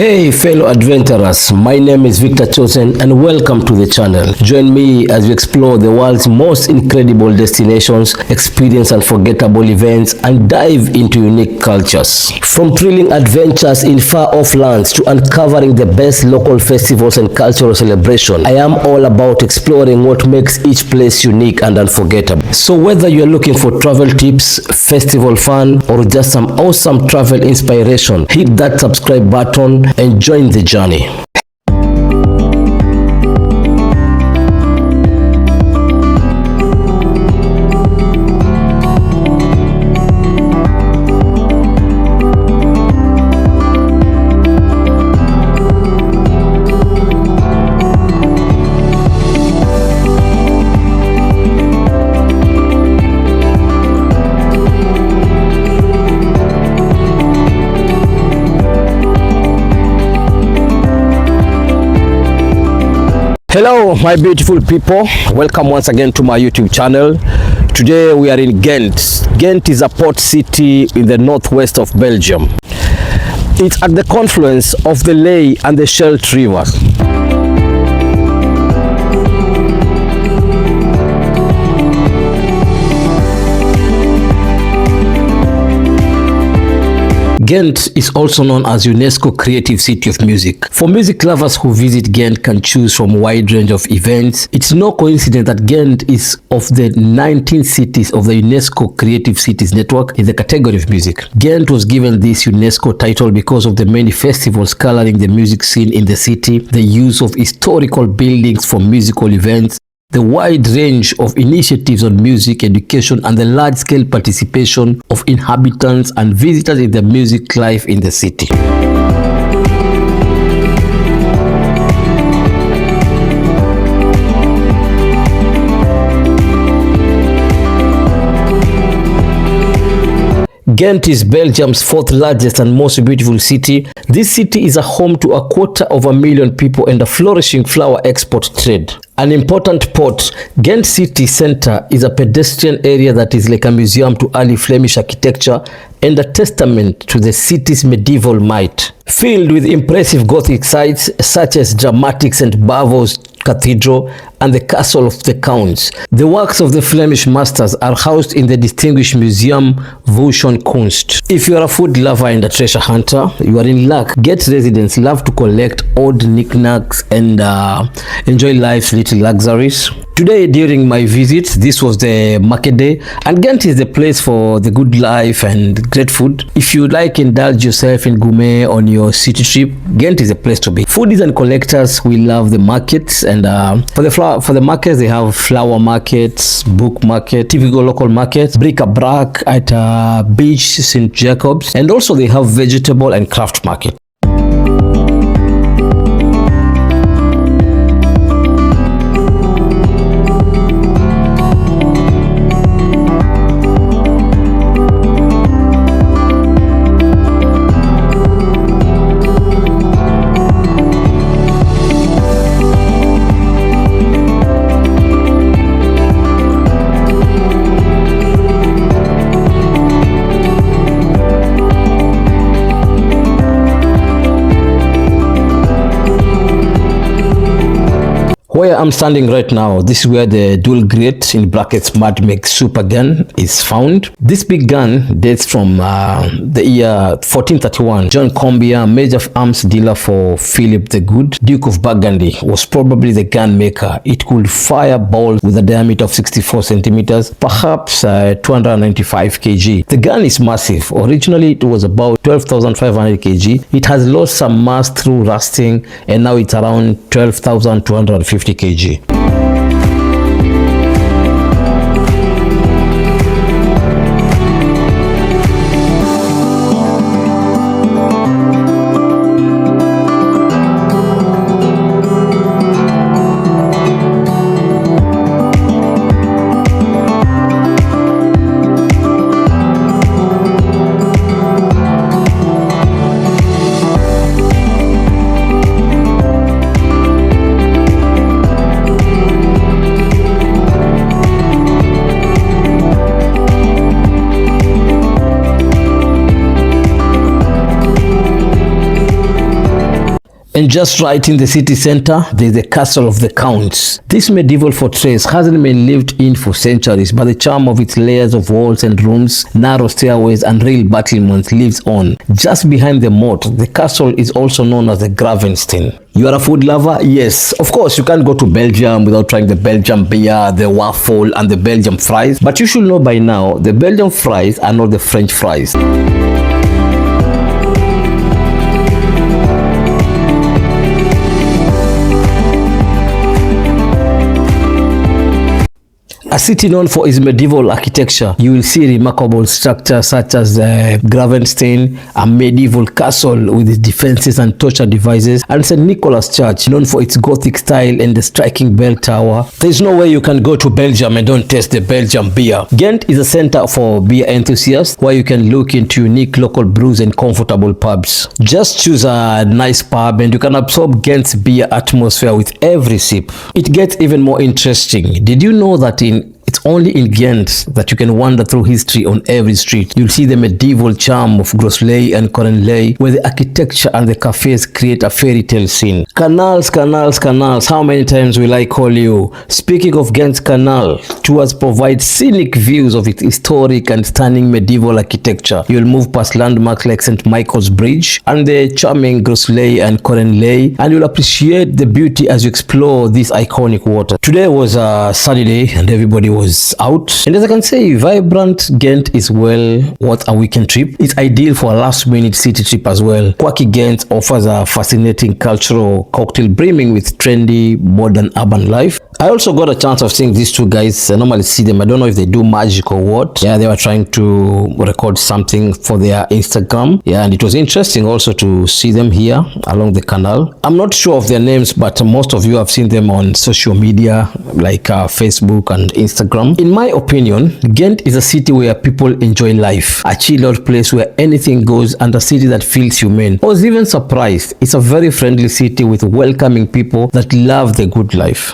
Hey fellow adventurers, my name is Victor Chosen and welcome to the channel. Join me as we explore the world's most incredible destinations, experience unforgettable events and dive into unique cultures. From thrilling adventures in far-off lands to uncovering the best local festivals and cultural celebrations, I am all about exploring what makes each place unique and unforgettable. So whether you're looking for travel tips, festival fun or just some awesome travel inspiration, hit that subscribe button and join the journey. Hello my beautiful people, welcome once again to my YouTube channel. Today we are in Ghent. Ghent is a port city in the northwest of Belgium. It's at the confluence of the Ley and the Scheldt rivers. Ghent is also known as UNESCO Creative City of Music. For music lovers who visit Ghent can choose from a wide range of events. It's no coincidence that Ghent is of the 19 cities of the UNESCO Creative Cities Network in the category of music. Ghent was given this UNESCO title because of the many festivals coloring the music scene in the city, the use of historical buildings for musical events, the wide range of initiatives on music education and the large-scale participation of inhabitants and visitors in the music life in the city. Ghent is Belgium's fourth largest and most beautiful city. This city is a home to 250,000 people and a flourishing flower export trade. An important port, Ghent city centre is a pedestrian area that is like a museum to early Flemish architecture and a testament to the city's medieval might. Filled with impressive Gothic sites such as dramatic St. Bavo's Cathedral and the Castle of the Counts. The works of the Flemish masters are housed in the distinguished Museum Vusion Kunst. If you are a food lover and a treasure hunter, you are in luck. Ghent residents love to collect old knickknacks and enjoy life's little luxuries. Today during my visit, this was the market day, and Ghent is the place for the good life and great food. If you like indulge yourself in gourmet on your city trip, Ghent is a place to be. Foodies and collectors, we love the markets, and for the markets they have flower markets, book market, typical local markets, bric-a-brac at Beach St. Jacobs, and also they have vegetable and craft market. Where I'm standing right now, this is where the dual grate in brackets Mad Make Super gun is found. This big gun dates from the year 1431. John Combier, major arms dealer for Philip the Good, Duke of Burgundy, was probably the gun maker. It could fire balls with a diameter of 64 centimeters, perhaps 295 kg. The gun is massive. Originally it was about 12,500 kg. It has lost some mass through rusting and now it's around 12,250 kg. And just right in the city center, there's the castle of the counts. This medieval fortress hasn't been lived in for centuries, but the charm of its layers of walls and rooms, narrow stairways and rail battlements lives on. Just behind the moat, the castle is also known as the Gravensteen. You are a food lover? Yes. Of course, you can't go to Belgium without trying the Belgian beer, the waffle and the Belgian fries. But you should know by now, the Belgian fries are not the French fries. A city known for its medieval architecture, you will see remarkable structures such as Gravensteen, a medieval castle with its defenses and torture devices, and St. Nicholas Church, known for its Gothic style and the striking bell tower. There is no way you can go to Belgium and don't taste the Belgian beer. Ghent is a center for beer enthusiasts where you can look into unique local brews and comfortable pubs. Just choose a nice pub and you can absorb Ghent's beer atmosphere with every sip. It gets even more interesting. Did you know that it's only in Ghent that you can wander through history on every street? You'll see the medieval charm of Grossley and Cornley, where the architecture and the cafes create a fairy tale scene. Canals, canals, canals. How many times will I call you? Speaking of Ghent's canal, tours provide scenic views of its historic and stunning medieval architecture. You'll move past landmarks like St. Michael's Bridge and the charming Grossley and Cornley, and you'll appreciate the beauty as you explore this iconic water. Today was a sunny day and everybody was out, and as I can say, vibrant Ghent is well worth a weekend trip. It's ideal for a last-minute city trip as well. Quirky Ghent offers a fascinating cultural cocktail brimming with trendy, modern urban life. I also got a chance of seeing these two guys. I normally see them. I don't know if they do magic or what. Yeah, they were trying to record something for their Instagram. Yeah, and it was interesting also to see them here along the canal. I'm not sure of their names, but most of you have seen them on social media like Facebook and Instagram. In my opinion, Ghent is a city where people enjoy life, a chill-out place where anything goes, and a city that feels humane. I was even surprised. It's a very friendly city with welcoming people that love the good life.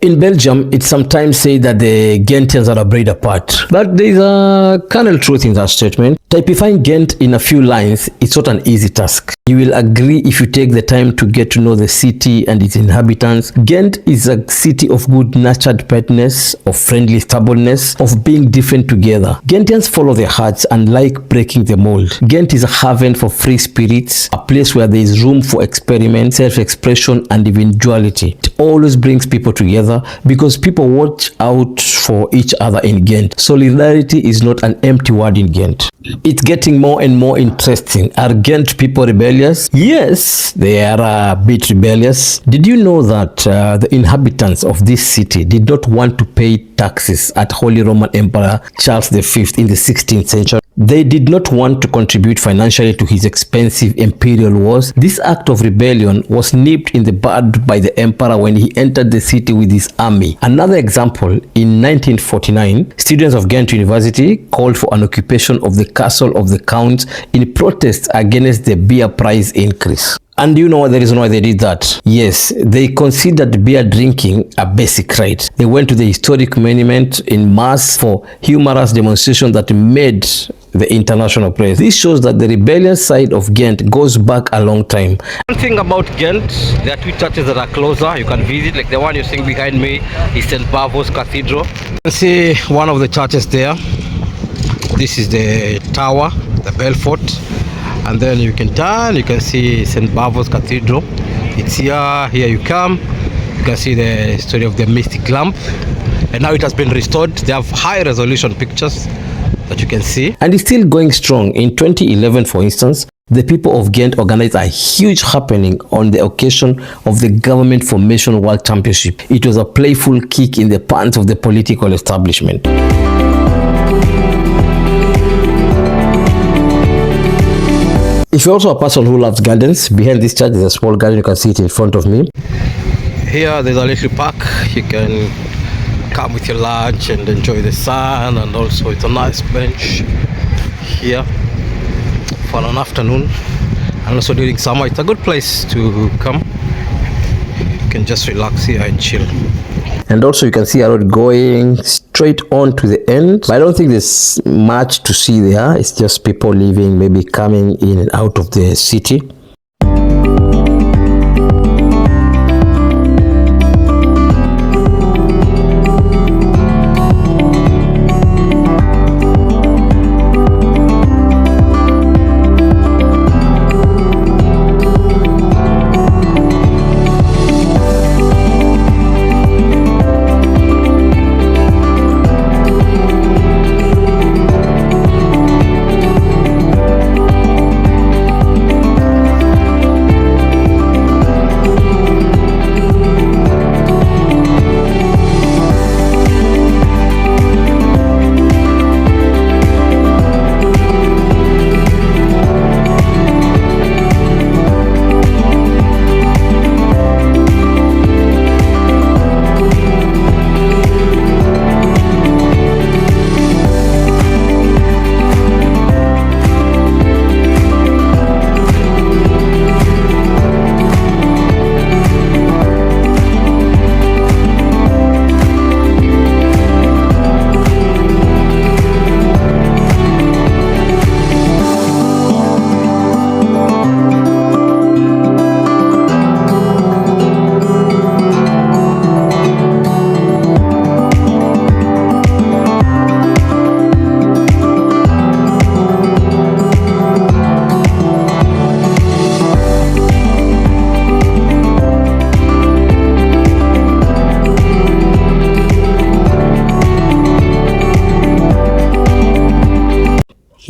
In Belgium, it's sometimes said that the Ghentians are a breed apart. But there is a kernel truth in that statement. Typifying Ghent in a few lines, it's not an easy task. You will agree if you take the time to get to know the city and its inhabitants. Ghent is a city of good-natured petness, of friendly stubbornness, of being different together. Ghentians follow their hearts and like breaking the mold. Ghent is a haven for free spirits, a place where there is room for experiment, self-expression and individuality. It always brings people together because people watch out for each other in Ghent. Solidarity is not an empty word in Ghent. It's getting more and more interesting. Are Ghent people rebellious? Yes, they are a bit rebellious. Did you know that the inhabitants of this city did not want to pay taxes at Holy Roman Emperor Charles V in the 16th century. They did not want to contribute financially to his expensive imperial wars. This act of rebellion was nipped in the bud by the emperor when he entered the city with his army. Another example, in 1949, students of Ghent University called for an occupation of the castle of the counts in protest against the beer price increase. And do you know the reason why they did that? Yes, they considered beer drinking a basic right. They went to the historic monument in mass for humorous demonstration that made the international press. This shows that the rebellious side of Ghent goes back a long time. One thing about Ghent, there are two churches that are closer. You can visit, like the one you're seeing behind me is St. Bavo's Cathedral. You can see one of the churches there. This is the tower, the Belfort. And then you can turn, you can see St. Bavo's Cathedral. It's here you come. You can see the story of the mystic lamp. And now it has been restored. They have high resolution pictures that you can see. And it's still going strong. In 2011, for instance, the people of Ghent organized a huge happening on the occasion of the Government Formation World Championship. It was a playful kick in the pants of the political establishment. If you're also a person who loves gardens, behind this church is a small garden. You can see it in front of me. Here there's a little park. You can come with your lunch and enjoy the sun, and also it's a nice bench here for an afternoon. And also during summer, it's a good place to come. You can just relax here and chill. And also you can see a road going straight on to the end. But I don't think there's much to see there. It's just people living, maybe coming in and out of the city.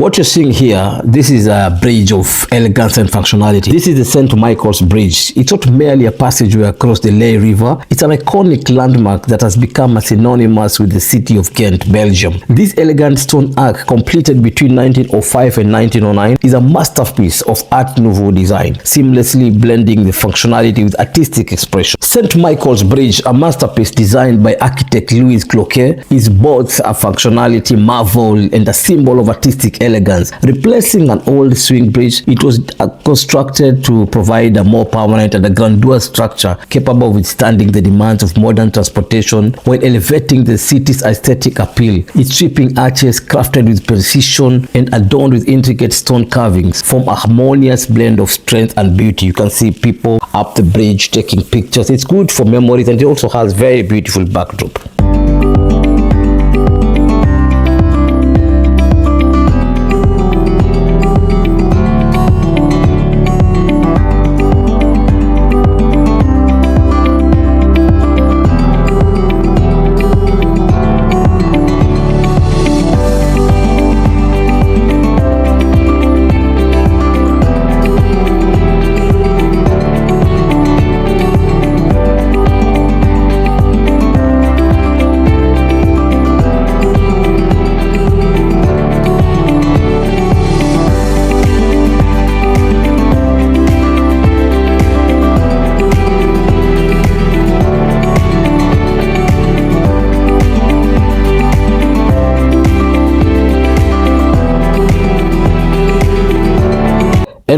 What you're seeing here, this is a bridge of elegance and functionality. This is the St. Michael's Bridge. It's not merely a passageway across the Ley River. It's an iconic landmark that has become synonymous with the city of Ghent, Belgium. This elegant stone arch, completed between 1905 and 1909, is a masterpiece of Art Nouveau design, seamlessly blending the functionality with artistic expression. St. Michael's Bridge, a masterpiece designed by architect Louis Cloquet, is both a functionality marvel and a symbol of artistic elegance. Replacing an old swing bridge, it was constructed to provide a more permanent and a grandiose structure capable of withstanding the demands of modern transportation while elevating the city's aesthetic appeal. Its sweeping arches, crafted with precision and adorned with intricate stone carvings, form a harmonious blend of strength and beauty. You can see people up the bridge taking pictures. It's good for memories, and it also has very beautiful backdrop.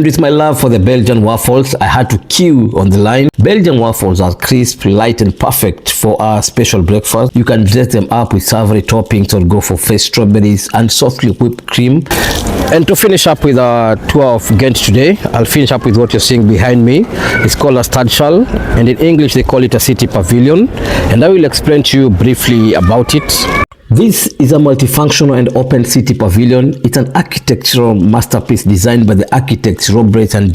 And with my love for the Belgian waffles, I had to queue on the line. Belgian waffles are crisp, light and perfect for our special breakfast. You can dress them up with savory toppings or go for fresh strawberries and softly whipped cream. And to finish up with our tour of Ghent today, I'll finish up with what you're seeing behind me. It's called a Stadschal, and in English they call it a city pavilion, and I will explain to you briefly about it. This is a multifunctional and open city pavilion. It's an architectural masterpiece designed by the architects Robert and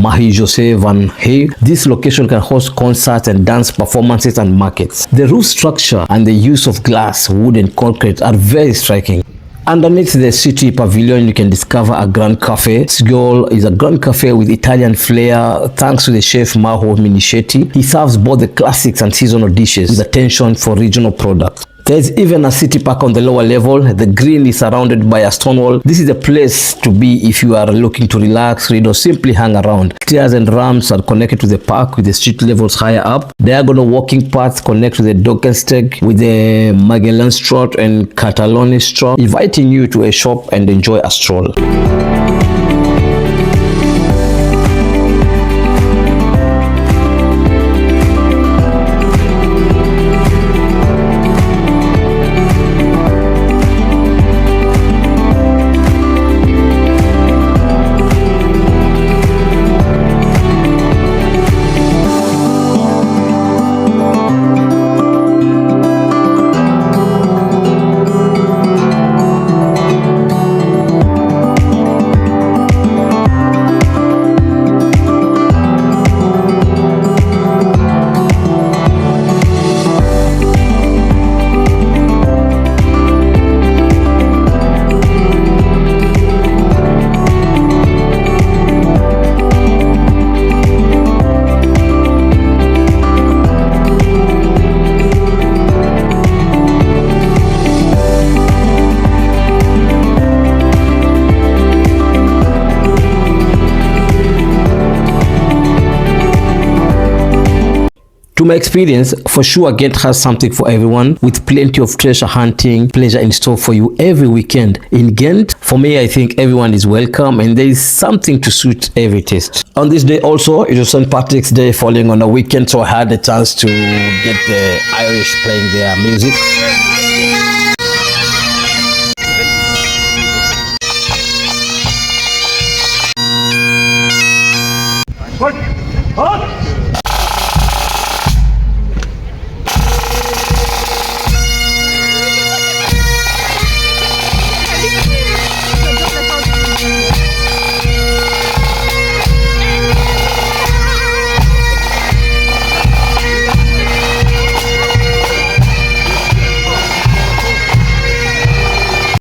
Marie-José van Hey. This location can host concerts and dance performances and markets. The roof structure and the use of glass, wood and concrete are very striking. Underneath the city pavilion, you can discover a grand cafe. This goal is a grand cafe with Italian flair thanks to the chef Mauro Minichetti. He serves both the classics and seasonal dishes with attention for regional products. There's even a city park on the lower level. The green is surrounded by a stone wall. This is a place to be if you are looking to relax, read or simply hang around. Stairs and ramps are connected to the park with the street levels higher up. Diagonal walking paths connect to the Dogensteg with the Magellanstraat and Catalonistraat, inviting you to a shop and enjoy a stroll. To my experience, for sure Ghent has something for everyone, with plenty of treasure hunting, pleasure in store for you every weekend. In Ghent, for me, I think everyone is welcome and there is something to suit every taste. On this day also, it was St. Patrick's Day falling on a weekend, so I had the chance to get the Irish playing their music.